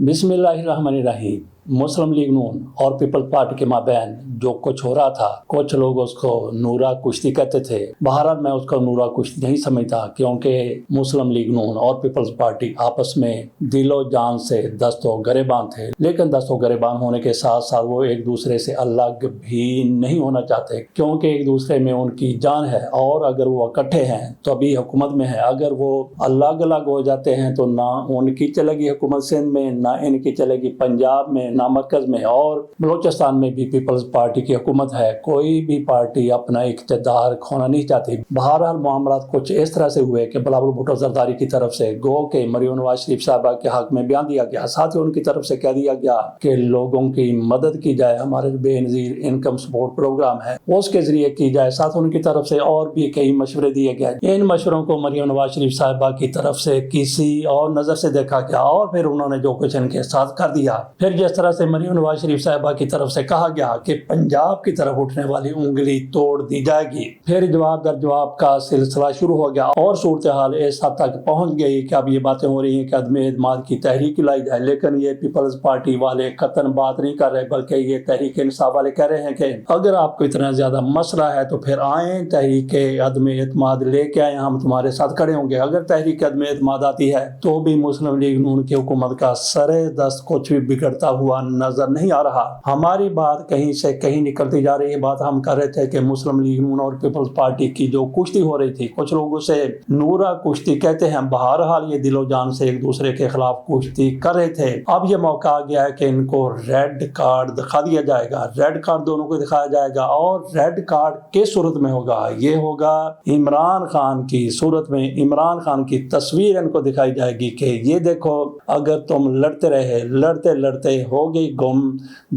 بسم اللہ الرحمن الرحیم۔ مسلم لیگ نون اور پیپلز پارٹی کے مابین جو کچھ ہو رہا تھا، کچھ لوگ اس کو نورا کشتی کہتے تھے۔ بہرحال میں اس کو نورا کشتی نہیں سمجھتا، کیونکہ مسلم لیگ نون اور پیپلز پارٹی آپس میں دل و جان سے دست و گریبان تھے، لیکن دست و گریبان ہونے کے ساتھ ساتھ وہ ایک دوسرے سے الگ بھی نہیں ہونا چاہتے، کیونکہ ایک دوسرے میں ان کی جان ہے، اور اگر وہ اکٹھے ہیں تو ابھی حکومت میں ہے، اگر وہ الگ الگ ہو جاتے ہیں تو نہ ان کی چلے گی حکومت سندھ میں، نہ ان کی چلے گی پنجاب میں، نہ مرکز میں، اور بلوچستان میں بھی پیپلز پارٹی کی حکومت ہے۔ کوئی بھی پارٹی اپنا اقتدار کھونا نہیں چاہتی۔ بہرحال معاملات کچھ اس طرح سے ہوئے کہ بلاول بھٹو زرداری کی طرف سے گو کہ مریم نواز شریف صاحبہ کے حق میں بیان دیا گیا، ساتھ ہی ان کی طرف سے کہہ دیا گیا کہ لوگوں کی مدد کی جائے، ہمارے بے نظیر انکم سپورٹ پروگرام ہے اس کے ذریعے کی جائے، ساتھ ان کی طرف سے اور بھی کئی مشورے دیے گئے۔ ان مشوروں کو مریم نواز شریف صاحبہ کی طرف سے کسی اور نظر سے دیکھا گیا، اور پھر انہوں نے جو کچھ ان کے ساتھ کر دیا۔ پھر جس طرح سے مریم نواز شریف صاحبہ کی طرف سے کہا گیا کہ پنجاب کی طرف اٹھنے والی انگلی توڑ دی جائے گی، پھر جواب در جواب کا سلسلہ شروع ہو گیا، اور صورتحال اس حد تک پہنچ گئی کہ اب یہ باتیں ہو رہی ہیں کہ عدم اعتماد کی تحریک لائی جائے، لیکن یہ پیپلز پارٹی والے قطعاً بات نہیں کر رہے، بلکہ یہ تحریک انصاف والے کہہ رہے ہیں کہ اگر آپ کو اتنا زیادہ مسئلہ ہے تو پھر آئیں تحریک عدم اعتماد لے کے آئیں، ہم تمہارے ساتھ کھڑے ہوں گے۔ اگر تحریک عدم اعتماد آتی ہے تو بھی مسلم لیگ نون کی حکومت کا سر دست کچھ بھی بگڑتا ہوا نظر نہیں آ رہا۔ ہماری بات کہیں سے کہیں نکلتی جا رہی ہے۔ بات ہم کر رہے تھے کہ مسلم لیگ نون اور پیپلز پارٹی کی جو کشتی ہو رہی تھی، کچھ لوگ اسے نورا کشتی کہتے ہیں، بہرحال یہ دل و جان سے ایک دوسرے کے خلاف کشتی کر رہے تھے۔ اب یہ موقع آ گیا ہے کہ ان کو ریڈ کارڈ دکھا دیا جائے گا، ریڈ کارڈ دونوں کو دکھایا جائے گا، اور ریڈ کارڈ کس صورت میں ہوگا؟ یہ ہوگا عمران خان کی صورت میں۔ عمران خان کی تصویر ان کو دکھائی جائے گی کہ یہ دیکھو، اگر تم لڑتے رہے، لڑتے لڑتے ہو گئی گم،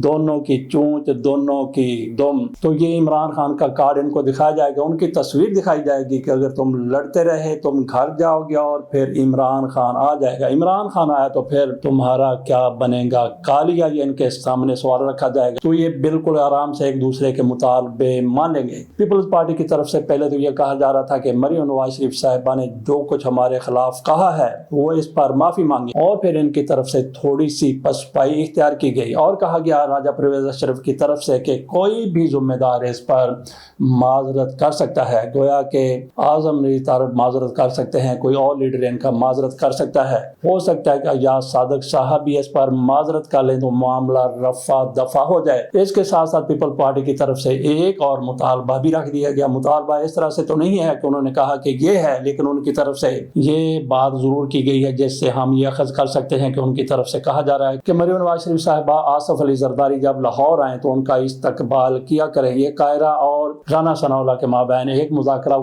دونوں کی چونچ دونوں کی دم، تو یہ عمران خان کا کارڈ ان کو دکھایا جائے گا، ان کی تصویر دکھائی جائے گی کہ اگر تم لڑتے رہے تم گھر جاؤ گے، اور پھر عمران خان آ جائے گا۔ عمران خان آیا تو پھر تمہارا کیا بنے گا کالیا، یہ ان کے سامنے سوال رکھا جائے گا، تو یہ بالکل آرام سے ایک دوسرے کے مطالبے مان لیں گے۔ پیپلز پارٹی کی طرف سے پہلے تو یہ کہا جا رہا تھا کہ مریم نواز شریف صاحبہ نے جو کچھ ہمارے خلاف کہا ہے وہ اس پر معافی مانگی، اور پھر ان کی طرف سے تھوڑی سی پسپائی اختیار کی گئی، اور کہا گیا راجہ پرویز اشرف کی طرف سے کہ کوئی بھی ذمہ دار اس پر معذرت کر سکتا ہے، گویا کہ اعظم نذیر طارق معذرت کر سکتے ہیں، کوئی اور لیڈر ان کا معذرت کر سکتا ہے، ہو سکتا ہے کہ یا صادق صاحب بھی اس پر معذرت کر لیں تو معاملہ رفع دفع ہو جائے۔ اس کے ساتھ ساتھ پیپل پارٹی کی طرف سے ایک اور مطالبہ بھی رکھ دیا گیا۔ مطالبہ اس طرح سے تو نہیں ہے کہ انہوں نے کہا کہ یہ ہے، لیکن ان کی طرف سے یہ بات ضرور کی گئی ہے جس سے ہم یہ اخذ کر سکتے ہیں کہ ان کی طرف سے کہا جا رہا ہے کہ مریم نواز شریف صاحبہ آصف علی زرداری جب لاہور آئیں تو ان کا استقبال کیا کریں۔ یہ قاہرہ اور رانا ثناءاللہ کے مابین ایک مذاکرہ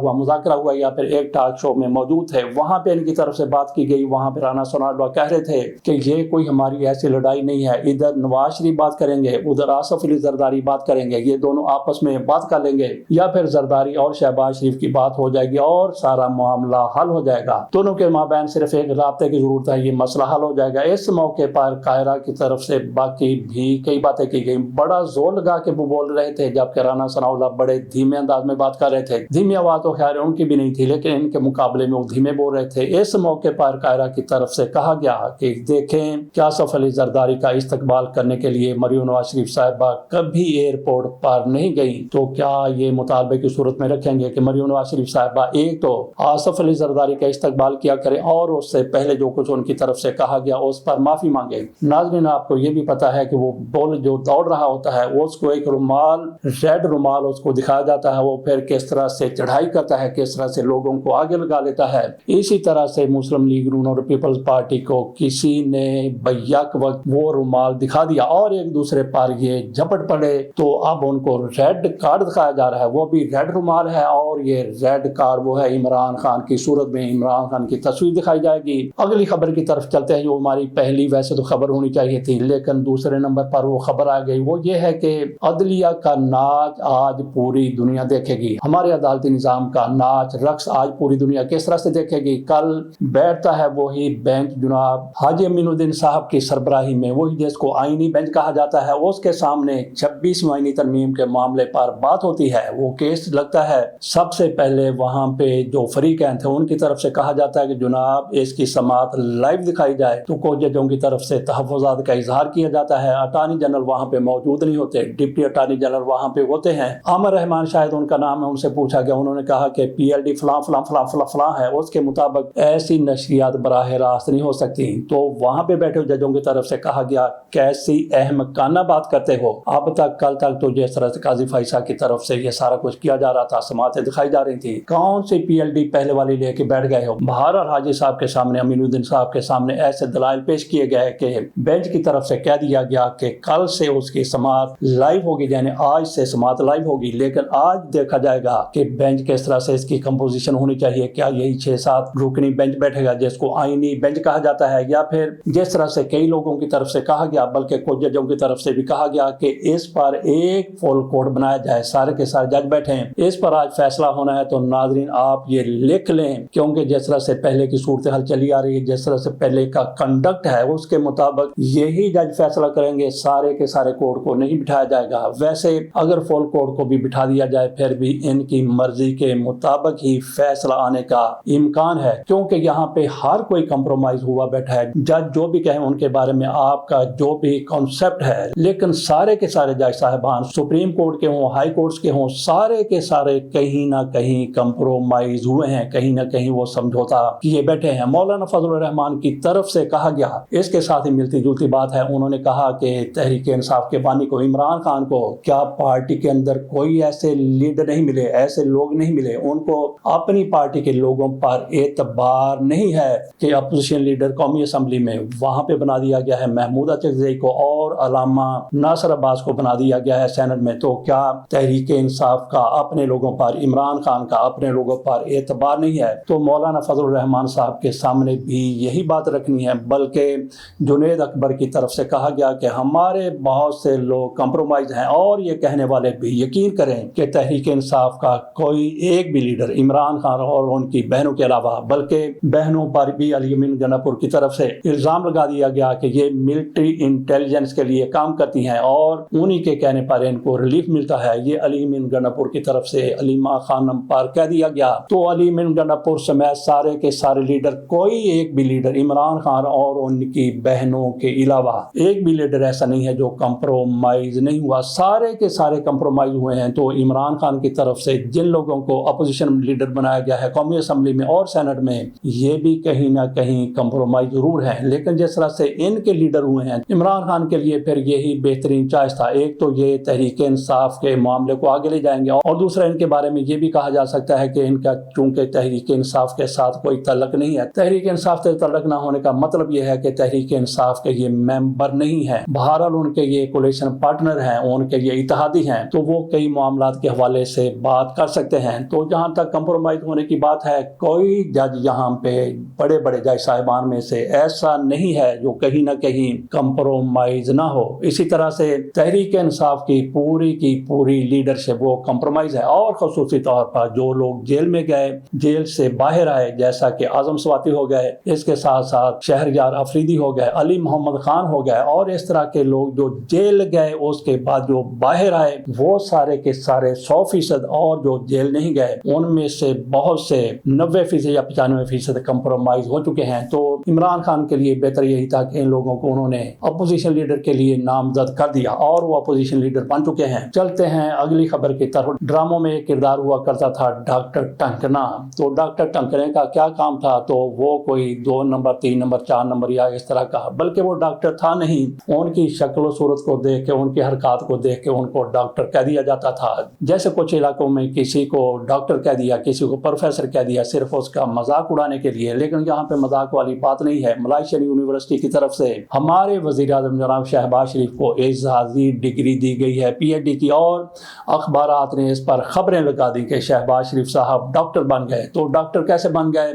ہوا یا پھر ایک ٹاک شو میں موجود تھے، وہاں پہ ان کی طرف سے بات کی گئی، وہاں پہ رانا ثناءاللہ کہہ رہے تھے کہ یہ کوئی ہماری ایسی لڑائی نہیں ہے، ادھر نواز شریف بات کریں گے، ادھر آصف علی زرداری بات کریں گے، یہ دونوں آپس میں بات کر لیں گے، یا پھر زرداری اور شہباز شریف کی بات ہو جائے گی اور سارا معاملہ حل ہو جائے گا۔ دونوں کے مابین صرف ایک رابطے کی ضرورت ہے، یہ مسئلہ حل ہو جائے گا۔ اس موقع پر قاہرہ کی طرف سے باقی بھی کئی باتیں کی گئی، بڑا زور لگا کے وہ بول رہے تھے، جبکہ رانا ثناءاللہ بڑے دھیمے انداز میں بات کر رہے تھے۔ دھیمی آواز تو خیر ان کی بھی نہیں تھی، لیکن ان کے مقابلے میں وہ دھیمے بول رہے تھے۔ اس موقع پر قاہرہ کی طرف سے کہا گیا کہ دیکھیں کہ آصف علی زرداری کا استقبال کرنے کے لیے مریم نواز شریف صاحبہ کبھی ایئرپورٹ پر نہیں گئی، تو کیا یہ مطالبے کی صورت میں رکھیں گے کہ مریم نواز شریف صاحبہ ایک تو آصف علی زرداری کا استقبال کیا کریں، اور اس سے پہلے جو کچھ ان کی طرف سے کہا گیا اس پر معافی مانگے۔ ناظرین، آپ کو یہ بھی پتا ہے کہ وہ بول جو دوڑ رہا ہوتا ہے اس کو ایک رومال، ریڈ رومال اس کو دکھایا جاتا ہے، وہ پھر کس طرح سے چڑھائی کرتا ہے، کس طرح سے لوگوں کو آگے لگا لیتا ہے۔ اسی طرح سے مسلم لیگ نون اور پیپلز پارٹی کو کسی نے بیک وقت وہ رومال دکھا دیا اور ایک دوسرے پر یہ جھپٹ پڑے، تو اب ان کو ریڈ کارڈ دکھایا جا رہا ہے، وہ بھی ریڈ رومال ہے، اور یہ ریڈ کارڈ وہ ہے عمران خان کی صورت میں، عمران خان کی تصویر دکھائی جائے گی۔ اگلی خبر کی طرف چلتے ہیں، جو ہماری پہلی ویسے تو خبر ہونی چاہیے تھی، لیکن لیکن دوسرے نمبر پر وہ خبر آ گئی، وہ یہ ہے کہ عدلیہ کا ناچ آج پوری دنیا دیکھے گی، ہمارے عدالتی نظام کا ناچ رقص آج پوری دنیا کس طرح سے دیکھے گی۔ کل بیٹھتا ہے وہی بینچ جناب حاجی امین الدین صاحب کی سربراہی میں، وہی جس کو آئینی بینچ کہا جاتا ہے، اس کے سامنے 26ویں آئینی ترمیم کے معاملے پر بات ہوتی ہے۔ وہ کیس لگتا ہے، سب سے پہلے وہاں پہ جو فریقین تھے ان کی طرف سے کہا جاتا ہے کہ جناب اس کی سماعت لائیو دکھائی جائے، تو کچھ ججوں کی طرف سے تحفظات کا اظہار کیا جاتا ہے۔ اٹارنی جنرل وہاں پہ موجود نہیں ہوتے، ڈپٹی اٹارنی جنرل وہاں پہ ہوتے ہیں، عامر رحمان شاید ان کا نام ہے، ان سے پوچھا گیا، انہوں نے کہا کہ پی ایل ڈی فلاں فلاں فلاں فلاں فلاں ہے، اس کے مطابق ایسی نشریات براہ راست نہیں ہو سکتی۔ تو وہاں پہ بیٹھے ججوں کی طرف سے کہا گیا کیسی احمقانہ بات کرتے ہو، اب تک کل تک تو جس طرح سے قاضی فائسہ کی طرف سے یہ سارا کچھ کیا جا رہا تھا، سماعتیں دکھائی جا رہی تھی، کون سی پی ایل ڈی پہلے والی لے کے بیٹھ گئے ہو۔ بہرحال حاجی صاحب کے سامنے، امین الدین صاحب کے سامنے ایسے دلائل پیش کیے گئے کہ بینچ کی طرف سے کہہ دیا گیا کہ کل سے اس کی سماعت لائیو ہوگی، یعنی آج سے سماعت لائیو ہوگی، لیکن آج دیکھا جائے گا کہ بینچ کس طرح سے اس کی کمپوزیشن ہونی چاہیے، کیا یہی 6-7 رکنی بینچ بیٹھے گا جس کو آئینی بینچ کہا جاتا ہے، یا پھر جس طرح سے کئی لوگوں کی طرف سے کہا گیا، بلکہ کچھ ججوں کی طرف سے بھی کہا گیا کہ اس پر ایک فل کوڈ بنایا جائے، سارے کے سارے جج بیٹھے ہیں، اس پر آج فیصلہ ہونا ہے۔ تو ناظرین آپ یہ لکھ لیں، کیونکہ جس طرح سے پہلے کی صورتحال چلی آ رہی ہے، جس طرح سے پہلے کا کنڈکٹ ہے، اس کے مطابق یہی جج فیصلہ کریں گے، سارے کے سارے کوڈ کو نہیں بٹھایا جائے گا۔ ویسے اگر فل کوڈ کو بھی بٹھا دیا جائے پھر بھی ان کی مرضی کے مطابق ہی فیصلہ آنے کا امکان ہے، کیونکہ یہاں پہ ہر کوئی کمپرومائز ہوا بیٹھا ہے، جج جو بھی کہیں ان کے بارے میں آپ کا جو بھی کانسیپٹ ہے، لیکن سارے کے سارے جج صاحبان سپریم کورٹ کے ہوں، ہائی کورٹس کے ہوں، سارے کے سارے کہیں نہ کہیں کمپرومائز ہوئے ہیں، کہیں نہ کہیں وہ سمجھوتا کیے بیٹھے ہیں۔ مولانا فضل الرحمان کی طرف سے کہا گیا، اس کے ساتھ ہی ملتی جلتی بات ہے، انہوں نے کہا کہ تحریک انصاف کے بانی کو، عمران خان کو، کیا پارٹی کے اندر کوئی ایسے لیڈر نہیں ملے، ایسے لوگ نہیں ملے، ان کو اپنی پارٹی کے لوگوں پر اعتبار نہیں ہے کہ اپوزیشن لیڈر قومی اسمبلی میں وہاں پہ بنا دیا گیا ہے محمود اچکزئی کو اور علامہ ناصر عباس کو بنا دیا گیا ہے سینٹ میں، تو کیا تحریک انصاف کا اپنے لوگوں پر، عمران خان کا اپنے لوگوں پر اعتبار نہیں ہے؟ تو مولانا فضل الرحمان صاحب کے سامنے بھی یہی بات رکھنی ہے، بلکہ جنید اکبر کی طرف سے کہا گیا کہ ہمارے بہت سے لوگ کمپرومائز ہیں، اور یہ کہنے والے بھی یقین کریں کہ تحریک انصاف کا کوئی ایک بھی لیڈر عمران خان اور ان کی بہنوں کے علاوہ، بلکہ بہنوں پر بھی علی امین گناپور کی طرف سے الزام لگا دیا گیا کہ یہ ملٹری انٹیلیجنس کے لیے کام کرتی ہیں اور انہی کے کہنے پر ان کو ریلیف ملتا ہے، یہ علی امین گناپور کی طرف سے علیمہ خانم پر کہہ دیا گیا۔ تو علی امین گناپور سمیت سارے کے سارے لیڈر، کوئی ایک بھی لیڈر عمران خان اور ان کی بہنوں کے علاوہ ایک بھی لیڈر ایسا نہیں ہے جو کمپرومائز نہیں ہوا، سارے کے سارے کمپرومائز ہوئے ہیں۔ تو عمران خان کی طرف سے جن لوگوں کو اپوزیشن لیڈر بنایا گیا ہے قومی اسمبلی میں اور سینٹ میں، یہ بھی کہیں نہ کہیں کمپرومائز ضرور ہیں، لیکن جس طرح سے ان کے لیڈر ہوئے ہیں، عمران خان کے لیے پھر یہی بہترین چوائس تھا، ایک تو یہ تحریک انصاف کے معاملے کو آگے لے جائیں گے، اور دوسرا ان کے بارے میں یہ بھی کہا جا سکتا ہے کہ ان کا چونکہ تحریک انصاف کے ساتھ کوئی تعلق نہیں ہے، تحریک انصاف سے تعلق نہ ہونے کا مطلب یہ ہے کہ تحریک انصاف کے یہ ممبر نہیں ہیں، بہرحال ان کے یہ کولیشن پارٹنر ہیں، ان کے یہ اتحادی ہیں، تو وہ کئی معاملات کے حوالے سے بات کر سکتے ہیں۔ تو جہاں تک کمپرومائز ہونے کی بات ہے، کوئی جج یہاں پہ بڑے بڑے جج صاحبان میں سے ایسا نہیں ہے جو کہیں نہ کہیں کمپرومائز نہ ہو۔ اسی طرح سے تحریک انصاف کی پوری لیڈرشپ وہ کمپرومائز ہے، اور خصوصی طور پر جو لوگ جیل میں گئے، جیل سے باہر آئے، جیسا کہ اعظم سواتی ہو گئے، اس کے ساتھ ساتھ شہریار افریدی ہو گئے، علی محمد خان ہو گئے، اور اس طرح کے لوگ جو جیل گئے اس کے بعد جو باہر آئے، وہ سارے کے سارے 100%، اور جو جیل نہیں گئے ان میں سے بہت سے 90% یا 95% کمپرومائز ہو چکے ہیں۔ تو عمران خان کے لیے بہتر یہی تھا کہ ان لوگوں کو انہوں نے اپوزیشن لیڈر کے لیے نامزد کر دیا، اور وہ اپوزیشن لیڈر بن چکے ہیں۔ چلتے ہیں اگلی خبر کی طرف۔ ڈراموں میں ایک کردار ہوا کرتا تھا ڈاکٹر ٹنکنا، تو ڈاکٹر ٹنکنے کا کیا کام تھا؟ تو وہ کوئی 2 نمبر 3 نمبر 4 نمبر یا اس طرح کا، بلکہ وہ ڈاکٹر تھا نہیں، ان کی شکل و صورت کو دیکھ کے، ان کی حرکات کو دیکھ کے ان کو ڈاکٹر کہہ دیا جاتا تھا۔ جیسے کچھ علاقوں میں کسی کو ڈاکٹر کہہ دیا، کسی کو پروفیسر کہہ دیا، صرف اس کا مذاق اڑانے کے لیے، لیکن یہاں پہ مذاق والی بات بات نہیں ہے. ملائیشین یونیورسٹی کی طرف سے ہمارے وزیر اعظم جناب شہباز شریف کو اعزازی ڈگری دی گئی ہے PhD کی, اور اخبارات نے اس پر خبریں لگا دی کہ شہباز شریف صاحب ڈاکٹر بن گئے. تو ڈاکٹر کیسے بن گئے؟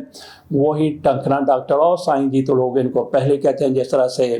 وہی ٹنکنا ڈاکٹر. اور سائیں جی تو لوگ ان کو پہلے کہتے ہیں, جس طرح سے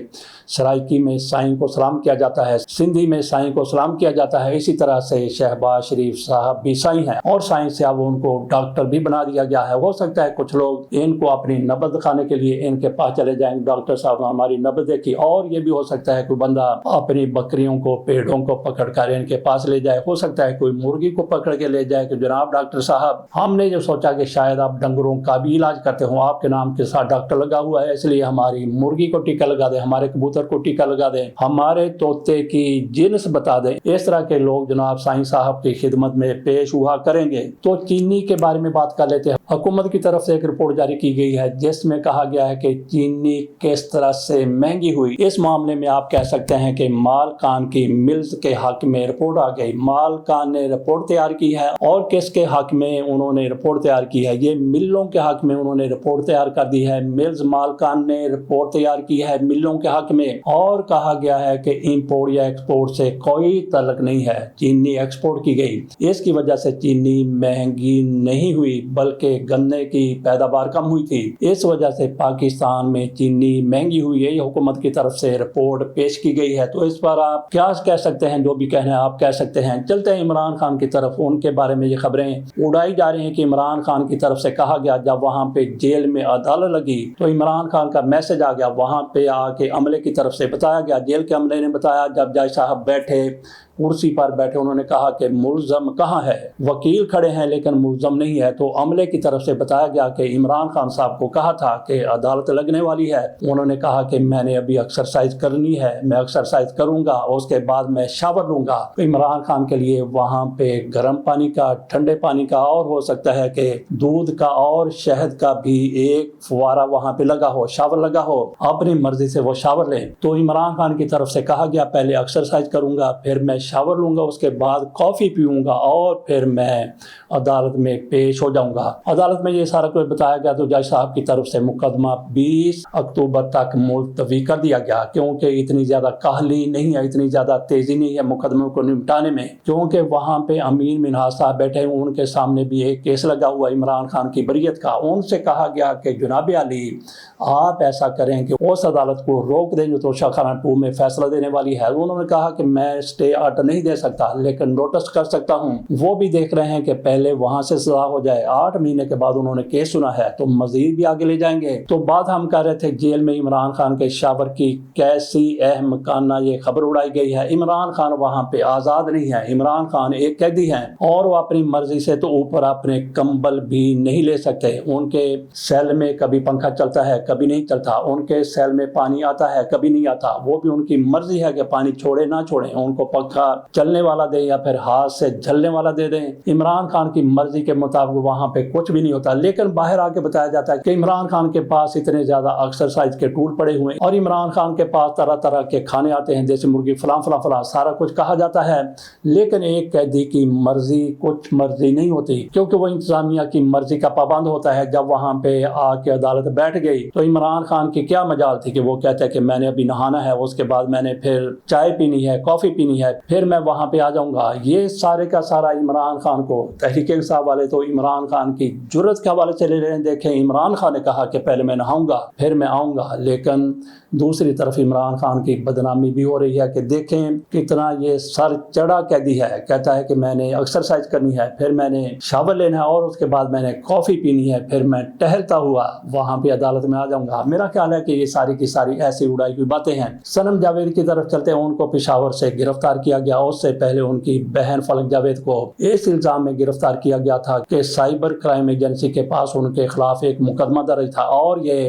سرائکی میں سائیں کو سلام کیا جاتا ہے, سندھی میں سائیں کو سلام کیا جاتا ہے, اسی طرح سے شہباز شریف صاحب بھی سائیں ہیں, اور سائیں سے اب ان کو ڈاکٹر بھی بنا دیا گیا ہے. ہو سکتا ہے کچھ لوگ ان کو اپنی نبض دکھانے کے لیے ان کے پاس چلے جائیں, ڈاکٹر صاحب ہماری نبض دیکھی. اور یہ بھی ہو سکتا ہے کوئی بندہ اپنی بکریوں کو, پیڑوں کو پکڑ کر ان کے پاس لے جائے. ہو سکتا ہے کوئی مرغی کو پکڑ کے لے جائے کہ جناب ڈاکٹر صاحب ہم نے جو سوچا کہ شاید آپ ڈنگروں کا بھی علاج کرتے ہوں, آپ کے نام کے ساتھ ڈاکٹر لگا ہوا ہے, اس لیے ہماری مرغی کو ٹیکا لگا دیں, ہمارے کبوتر کو ٹیکا لگا دیں, ہمارے طوطے کی جنس بتا دیں. اس طرح کے لوگ جناب سائیں صاحب کی خدمت میں پیش ہوا کریں گے. تو چینی کے بارے میں بات کر لیتے ہیں. حکومت کی طرف سے ایک رپورٹ جاری کی گئی ہے جس میں کہا گیا ہے کہ چینی کس طرح سے مہنگی ہوئی. اس معاملے میں آپ کہہ سکتے ہیں کہ مالکان کی ملز کے حق میں رپورٹ آ گئی. مالکان نے رپورٹ تیار کی ہے, اور کس کے حق میں انہوں نے رپورٹ تیار کی ہے؟ یہ ملوں کے حق میں انہوں نے رپورٹ تیار کر دی ہے. ملز مالکان نے رپورٹ تیار کی ہے ملوں کے حق میں, اور کہا گیا ہے کہ امپورٹ یا ایکسپورٹ سے کوئی تعلق نہیں ہے. چینی ایکسپورٹ کی گئی, اس کی وجہ سے چینی مہنگی نہیں ہوئی بلکہ گنے کی پیداوار کم ہوئی تھی. اس وجہ سے پاکستان میں چینی مہنگی ہوئی ہے. یہ حکومت کی طرف سے رپورٹ پیش کی گئی ہے. تو اس پر آپ کیا کہہ سکتے ہیں؟ جو بھی کہنا ہے آپ کہہ سکتے ہیں. چلتے ہیں عمران خان کی طرف. ان کے بارے میں یہ خبریں اڑائی جا رہی ہیں کہ عمران خان کی طرف سے کہا گیا, جب وہاں پہ جیل میں عدالت لگی تو عمران خان کا میسج آ گیا. وہاں پہ آ کے عملے کی طرف سے بتایا گیا, جیل کے عملے نے بتایا, جب جج صاحب بیٹھے کرسی پر بیٹھے, انہوں نے کہا کہ ملزم کہاں ہے؟ وکیل کھڑے ہیں لیکن ملزم نہیں ہے. تو عملے کی طرف سے بتایا گیا کہ عمران خان صاحب کو کہا تھا کہ عدالت لگنے والی ہے. انہوں نے کہا کہ میں نے ابھی ایکسرسائز کرنی ہے, میں ایکسرسائز کروں گا, اس کے بعد میں شاور لوں گا. عمران خان کے لیے وہاں پہ گرم پانی کا, ٹھنڈے پانی کا, اور ہو سکتا ہے کہ دودھ کا اور شہد کا بھی ایک فوارہ وہاں پہ لگا ہو, شاور لگا ہو, اپنی مرضی سے وہ شاور لیں. تو عمران خان کی طرف سے کہا گیا پہلے ایکسرسائز کروں گا, پھر میں شاور لوں گا, اس کے بعد کافی پیوں گا, اور پھر میں عدالت میں پیش ہو جاؤں گا. عدالت میں یہ سارا کچھ بتایا گیا. تو جج صاحب کی طرف سے مقدمہ 20 اکتوبر تک ملتوی کر دیا گیا, کیونکہ اتنی زیادہ کاہلی نہیں ہے, اتنی زیادہ تیزی نہیں ہے مقدموں کو نمٹانے میں, کیونکہ وہاں پہ امین منہاج صاحب بیٹھے ہیں, ان کے سامنے بھی ایک کیس لگا ہوا عمران خان کی بریت کا. ان سے کہا گیا کہ جناب علی آپ ایسا کریں کہ اس عدالت کو روک دیں جو توشہ خانہ 2 میں فیصلہ دینے والی ہے. انہوں نے کہا کہ میں اسٹے آرڈر نہیں دے سکتا لیکن نوٹس کر سکتا ہوں. وہ بھی دیکھ رہے ہیں کہ پہلے وہاں سے سزا ہو جائے. 8 مہینے کے بعد انہوں نے کیس سنا ہے تو مزید بھی آگے لے جائیں گے. تو بات ہم کر رہے تھے جیل میں عمران خان کے شاور کی کیسی اہم کانہ یہ خبر اڑائی گئی ہے. عمران خان وہاں پہ آزاد نہیں ہے. عمران خان ایک قیدی ہیں, اور وہ اپنی مرضی سے تو اوپر اپنے کمبل بھی نہیں لے سکتے. ان کے سیل میں کبھی پنکھا چلتا ہے کبھی نہیں چلتا, ان کے سیل میں پانی آتا ہے کبھی نہیں آتا. وہ بھی ان کی مرضی ہے کہ پانی چھوڑے نہ چھوڑیں, ان کو پنکھا چلنے والا دیں یا پھر ہاتھ سے جھلنے والا دے دیں. عمران خان کی مرضی کے مطابق وہاں پہ کچھ بھی نہیں ہوتا. لیکن باہر آ کے بتایا جاتا ہے کہ عمران خان کے پاس اتنے زیادہ ایکسرسائز کے ٹول پڑے ہوئے ہیں, اور عمران خان کے پاس طرح طرح کے کھانے آتے ہیں, جیسے مرغی فلاں فلاں فلاں, سارا کچھ کہا جاتا ہے. لیکن ایک قیدی کی مرضی کچھ مرضی نہیں ہوتی, کیونکہ وہ انتظامیہ کی مرضی کا پابند ہوتا ہے. جب وہاں پہ آ کے عدالت بیٹھ گئی تو عمران خان کی کیا مجال تھی کہ وہ کہتا ہے کہ میں نے ابھی نہانا ہے, اس کے بعد میں نے پھر چائے پینی ہے, کافی پینی ہے, پھر میں وہاں پہ آ جاؤں گا. یہ سارے کا سارا عمران خان کو تحریک انصاف والے تو عمران خان کی جرت کے حوالے سے لے رہے ہیں. دیکھیں عمران خان نے کہا کہ پہلے میں نہاؤں گا پھر میں آؤں گا, لیکن دوسری طرف عمران خان کی بدنامی بھی ہو رہی ہے کہ دیکھیں کتنا یہ سر چڑھا قیدی ہے. کہتا ہے کہ میں نے ایکسرسائز کرنی ہے, پھر میں نے شاور لینا ہے, اور اس کے بعد میں نے کافی پینی ہے, پھر میں ٹہلتا ہوا وہاں پہ عدالت میں آ جاؤں گا. میرا خیال ہے کہ یہ ساری کی ساری ایسی اڑائی ہوئی باتیں ہیں. صنم جاوید کی طرف چلتے ہیں. ان کو پشاور سے گرفتار کیا گیا. اس سے پہلے ان کی بہن فلک جاوید کو اس الزام میں گرفتار کیا گیا تھا کہ سائبر کرائم ایجنسی کے پاس ان کے خلاف ایک مقدمہ درج تھا, اور یہ